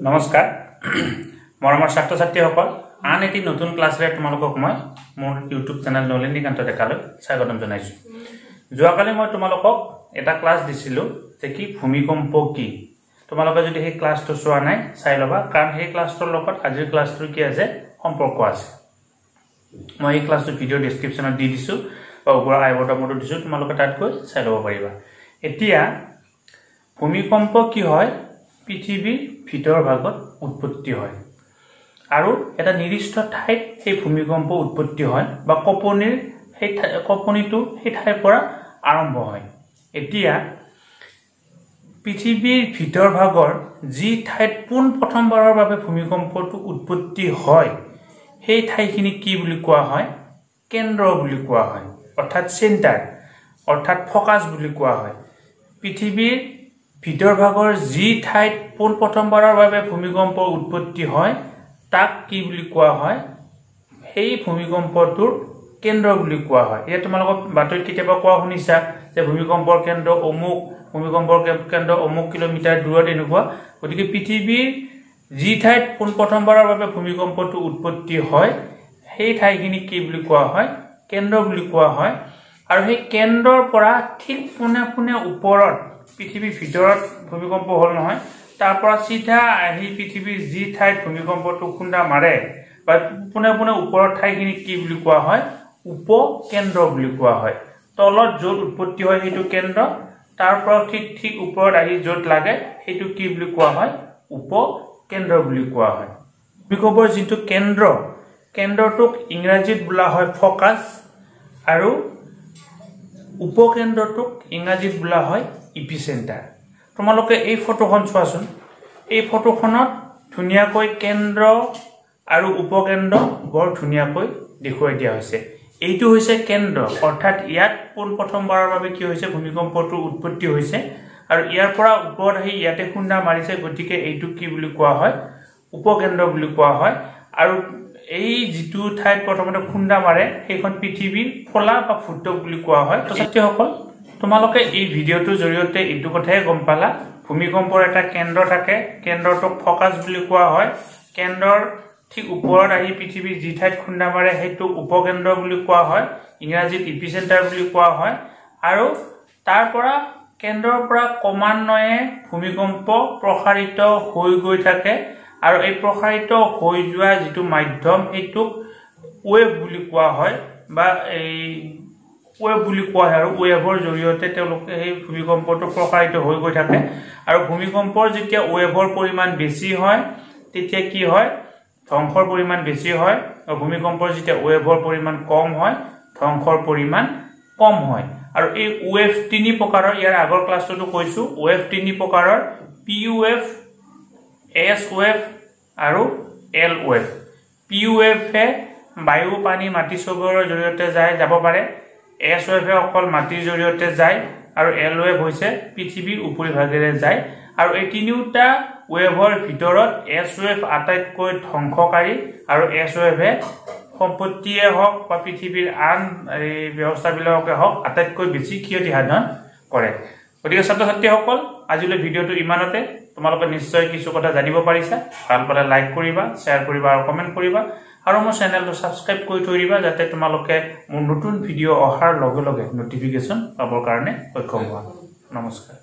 নমস্কাৰ মৰমৰ ছাত্ৰ ছাত্ৰীসকল আন এটি নতুন ক্লাছৰে তোমালোকক মই মোৰ ইউটিউব চেনেল নলিনী কান্ত দেখালৈ স্বাগতম জনাইছো। যোৱাকালি মই তোমালোকক এটা ক্লাছ দিছিলো যে কি ভূমিকম্প কি। তোমালোকে যদি এই ক্লাছটো চোৱা নাই চাই লবা, কাৰণ এই ক্লাছটোৰ লগত আজিৰ ক্লাছটোৰ কি আছে সম্পৰ্ক আছে। মই এই ক্লাছটো ভিডিও ডেসক্ৰিপচনত দি দিছো বা ওপৰৰ আই বটমতো দিছো, তোমালোকে তাত গৈ চাই লব পাৰিবা। এতিয়া ভূমিকম্প কি হয়, পৃথিৱীৰ ভিতৰ ভাগত উৎপত্তি হয় আৰু এটা নিৰ্দিষ্ট ঠাইত এই ভূমিকম্প উৎপত্তি হয় বা কঁপনিটো সেই ঠাইৰ পৰা আৰম্ভ হয়। এতিয়া পৃথিৱীৰ ভিতৰ ভাগৰ যি ঠাইত পোন প্ৰথমবাৰৰ বাবে ভূমিকম্পটো উৎপত্তি হয় সেই ঠাইখিনি কি বুলি কোৱা হয়, কেন্দ্ৰ বুলি কোৱা হয়, অৰ্থাৎ চেণ্টাৰ, অৰ্থাৎ ফকাছ বুলি কোৱা হয়। পৃথিৱীৰ ভিতৰ ভাগৰ যি ঠাইত পোন প্ৰথমবাৰৰ বাবে ভূমিকম্পৰ উৎপত্তি হয় তাক কি বুলি কোৱা হয়, সেই ভূমিকম্পটোৰ কেন্দ্ৰ বুলি কোৱা হয়। এতিয়া তোমালোকক বাতৰিত কেতিয়াবা কোৱা শুনিছা যে ভূমিকম্পৰ কেন্দ্ৰ অমুক, ভূমিকম্পৰ কেন্দ্ৰ অমুক কিলোমিটাৰ দূৰত এনেকুৱা। গতিকে পৃথিৱীৰ যি ঠাইত পোন প্ৰথমবাৰৰ বাবে ভূমিকম্পটো উৎপত্তি হয় সেই ঠাইখিনি কি বুলি কোৱা হয়, কেন্দ্ৰ বুলি কোৱা হয়। আৰু সেই কেন্দ্ৰৰ পৰা ঠিক পোনে পোনে ওপৰত পৃথিৱীৰ ভিতৰত ভূমিকম্প হল নহয়, তাৰ পৰা চিধা আহি পৃথিৱীৰ যি ঠাইত ভূমিকম্পটো খুন্দা মাৰে বা পোনে পোনে ওপৰৰ ঠাইখিনি কি বুলি কোৱা হয়, উপকেন্দ্ৰ বুলি কোৱা হয়। তলত য'ত উৎপত্তি হয় সেইটো কেন্দ্ৰ, তাৰ পৰা ঠিক ওপৰত আহি য'ত লাগে সেইটো কি বুলি কোৱা হয়, উপকেন্দ্ৰ বুলি কোৱা হয়। ভূমিকম্পৰ যিটো কেন্দ্ৰটোক ইংৰাজীত বোলা হয় ফকাছ আৰু উপকেন্দ্ৰটোক ইংৰাজীত বোলা হয় ইপিচেণ্টাৰ। তোমালোকে এই ফটোখন চোৱাচোন, এই ফটোখনত ধুনীয়াকৈ কেন্দ্ৰ আৰু উপকেন্দ্ৰ বৰ ধুনীয়াকৈ দেখুৱাই দিয়া হৈছে। এইটো হৈছে কেন্দ্ৰ, অৰ্থাৎ ইয়াত পোন প্ৰথমবাৰৰ বাবে কি হৈছে, ভূমিকম্পটোৰ উৎপত্তি হৈছে আৰু ইয়াৰ পৰা ওপৰত আহি ইয়াতে খুন্দা মাৰিছে, গতিকে এইটো কি বুলি কোৱা হয়, উপকেন্দ্ৰ বুলি কোৱা হয়। আৰু এই যিটো ঠাইত প্ৰথমতে খুন্দা মাৰে সেইখন পৃথিৱীৰ খোলা বা ভূত্বক বুলি কোৱা হয়। ছাত্ৰীসকল, তোমালোকে এই ভিডিঅ'টোৰ জৰিয়তে এইটো কথাই গম পালা, ভূমিকম্পৰ এটা কেন্দ্ৰ থাকে, কেন্দ্ৰটোক ফকাছ বুলি কোৱা হয়। কেন্দ্ৰৰ ঠিক ওপৰত আহি পৃথিৱীৰ যি ঠাইত খুন্দা মাৰে সেইটো উপকেন্দ্ৰ বুলি কোৱা হয়, ইংৰাজীত ইপিচেণ্টাৰ বুলি কোৱা হয়। আৰু তাৰ পৰা কেন্দ্ৰৰ পৰা ক্ৰমান্বয়ে ভূমিকম্প প্ৰসাৰিত হৈ গৈ থাকে আৰু এই প্ৰসাৰিত হৈ যোৱা যিটো মাধ্যম সেইটোক ৱেভ বুলি কোৱা হয় বা এই ৱেভ বুলি কোৱা হয়। আৰু ৱেভৰ জৰিয়তে তেওঁলোকে সেই ভূমিকম্পটো প্ৰসাৰিত হৈ গৈ থাকে। আৰু ভূমিকম্পৰ যেতিয়া ৱেভৰ পৰিমাণ বেছি হয় তেতিয়া কি হয়, ধ্বংসৰ পৰিমাণ বেছি হয়, আৰু ভূমিকম্পৰ যেতিয়া ৱেভৰ পৰিমাণ কম হয় ধ্বংসৰ পৰিমাণ কম হয়। আৰু এই ৱেভ তিনি প্ৰকাৰৰ, ইয়াৰ আগৰ ক্লাছটো কৈছো, ৱেভ তিনি প্ৰকাৰৰ, পি ৱেভ, এছ ৱেভ আৰু এল ৱেভ। পি ৱেভে বায়ু, পানী, মাটি চবৰৰ জৰিয়তে যাব পাৰে, এছ ৱেভে অকল মাটিৰ জৰিয়তে যায় আৰু এল ৱেভ হৈছে পৃথিৱীৰ উপৰিভাগেৰে যায়। আৰু এই তিনিওটা ৱেভৰ ভিতৰত এছ ৱেভ আটাইতকৈ ধ্বংসকাৰী আৰু এছ ৱেভে সম্পত্তিয়ে হওক বা পৃথিৱীৰ আন এই ব্যৱস্থাবিলাককে হওক আটাইতকৈ বেছি ক্ষতি সাধন কৰে। গতিকে ছাত্ৰ ছাত্ৰীসকল, আজিলৈ ভিডিঅ'টো ইমানতে। তোমালোকে নিশ্চয় কিছু কথা জানিব পাৰিছা। ভাল পালে লাইক কৰিবা, শ্বেয়াৰ কৰিবা আৰু কমেণ্ট কৰিবা, আৰু মোৰ চেনেলটো ছাবস্ক্ৰাইব কৰি থৈ দিবা যাতে তোমালোকে মোৰ নতুন ভিডিঅ' অহাৰ লগে লগে নটিফিকেশ্যন পাবৰ কাৰণে সক্ষম হোৱা। নমস্কাৰ।